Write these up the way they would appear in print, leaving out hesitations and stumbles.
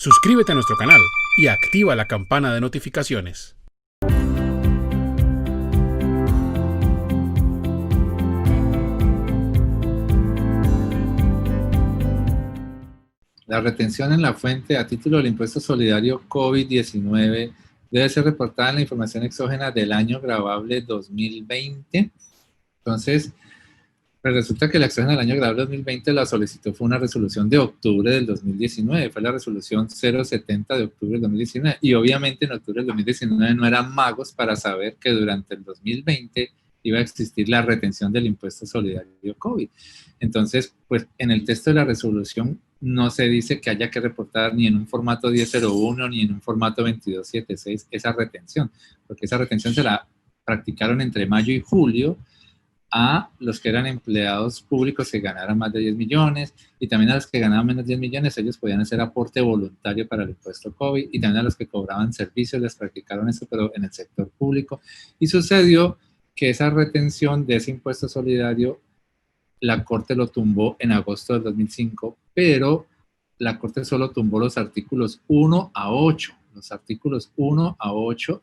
Suscríbete a nuestro canal y activa la campana de notificaciones. La retención en la fuente a título del impuesto solidario COVID-19 debe ser reportada en la información exógena del año gravable 2020. Entonces, pues resulta que la exógena del año gravable 2020 la solicitó fue una resolución de octubre del 2019, fue la resolución 070 de octubre del 2019, y obviamente en octubre del 2019 no eran magos para saber que durante el 2020 iba a existir la retención del impuesto solidario COVID. Entonces, pues en el texto de la resolución no se dice que haya que reportar ni en un formato 1001 ni en un formato 2276 esa retención, porque esa retención se la practicaron entre mayo y julio a los que eran empleados públicos que ganaran más de 10 millones, y también a los que ganaban menos de 10 millones, ellos podían hacer aporte voluntario para el impuesto COVID, y también a los que cobraban servicios les practicaron eso, pero en el sector público. Y sucedió que esa retención de ese impuesto solidario, la Corte lo tumbó en agosto del 2005, pero la Corte solo tumbó los artículos 1 a 8, los artículos 1 a 8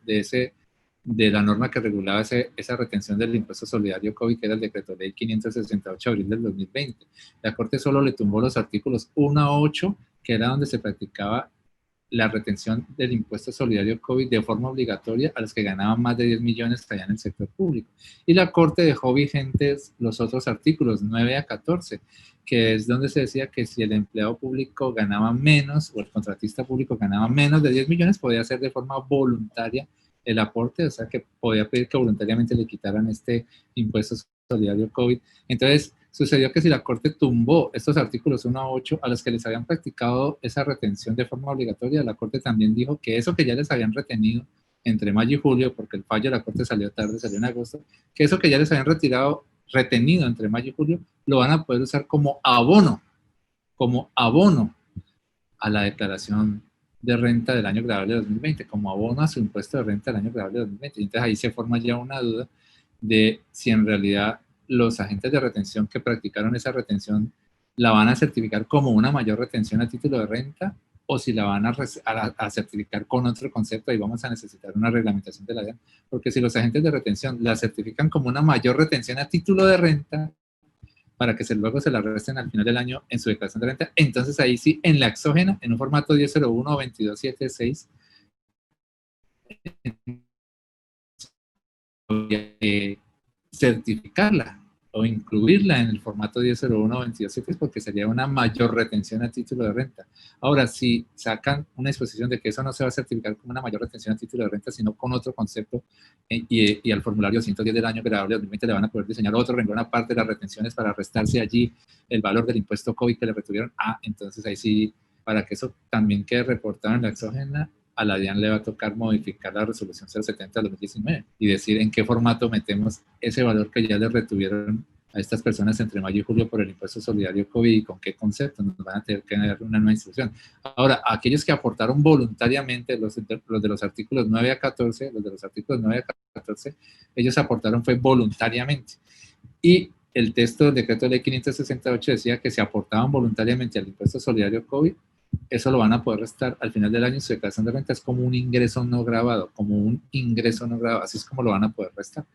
de la norma que regulaba esa retención del impuesto solidario COVID, que era el decreto ley 568 de abril del 2020. La Corte solo le tumbó los artículos 1 a 8, que era donde se practicaba la retención del impuesto solidario COVID de forma obligatoria a los que ganaban más de 10 millones allá en el sector público. Y la Corte dejó vigentes los otros artículos 9 a 14, que es donde se decía que si el empleado público ganaba menos o el contratista público ganaba menos de 10 millones, podía hacer de forma voluntaria el aporte, o sea que podía pedir que voluntariamente le quitaran este impuesto solidario COVID. Entonces, sucedió que si la Corte tumbó estos artículos 1 a 8 a los que les habían practicado esa retención de forma obligatoria, la Corte también dijo que eso que ya les habían retenido entre mayo y julio, porque el fallo de la Corte salió tarde, salió en agosto, que eso que ya les habían retenido entre mayo y julio, lo van a poder usar como abono a la declaración de renta del año gravable de 2020, como abono a su impuesto de renta del año gravable de 2020. Entonces ahí se forma ya una duda de si en realidad los agentes de retención que practicaron esa retención la van a certificar como una mayor retención a título de renta, o si la van a certificar con otro concepto, y vamos a necesitar una reglamentación de la DIAN, porque si los agentes de retención la certifican como una mayor retención a título de renta, para que luego se la resten al final del año en su declaración de renta, entonces ahí sí, en la exógena, en un formato 1001 o 2276, certificarla o incluirla en el formato 1001 o 2276 porque sería una mayor retención a título de renta. Ahora, si sacan una disposición de que eso no se va a certificar como una mayor retención a título de renta, sino con otro concepto, y al formulario 110 del año gravable 2020 le van a poder diseñar otro renglón aparte de las retenciones para restarse allí el valor del impuesto COVID que le retuvieron, entonces ahí sí, para que eso también quede reportado en la exógena, a la DIAN le va a tocar modificar la resolución 070 de 2019 y decir en qué formato metemos ese valor que ya le retuvieron a estas personas entre mayo y julio por el impuesto solidario COVID, y con qué concepto. Nos van a tener que dar una nueva instrucción. Ahora, aquellos que aportaron voluntariamente, los de los artículos 9 a 14, ellos aportaron fue voluntariamente. Y el texto del decreto de ley 568 decía que si aportaban voluntariamente al impuesto solidario COVID, eso lo van a poder restar al final del año en su declaración de renta, es como un ingreso no grabado, así es como lo van a poder restar.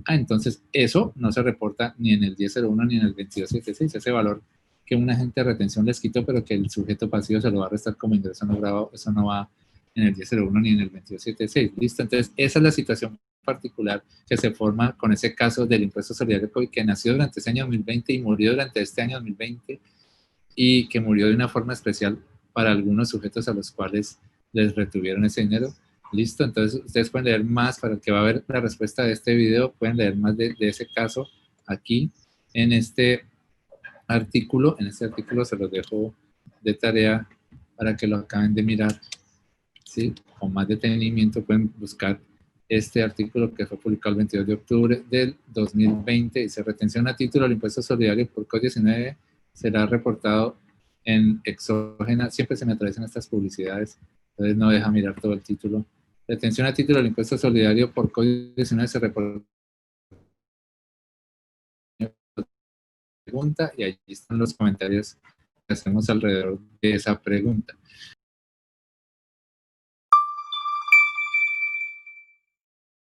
Entonces eso no se reporta ni en el 1001 ni en el 2276, ese valor que un agente de retención les quitó, pero que el sujeto pasivo se lo va a restar como ingreso no grabado, eso no va en el 1001 ni en el 2276, ¿listo? Entonces esa es la situación particular que se forma con ese caso del impuesto solidario COVID, que nació durante ese año 2020 y murió durante este año 2020, y que murió de una forma especial para algunos sujetos a los cuales les retuvieron ese dinero. Listo, entonces ustedes pueden leer más, para el que va a ver la respuesta de este video, pueden leer más de ese caso aquí en este artículo. En este artículo se los dejo de tarea para que lo acaben de mirar, ¿sí? Con más detenimiento pueden buscar este artículo que fue publicado el 22 de octubre del 2020. Dice: retención a título del impuesto solidario por COVID-19 será reportado en exógena. Siempre se me atraviesan estas publicidades, entonces no deja mirar todo el título. Retención a título del impuesto solidario por COVID-19 se reporta pregunta, y ahí están los comentarios que hacemos alrededor de esa pregunta.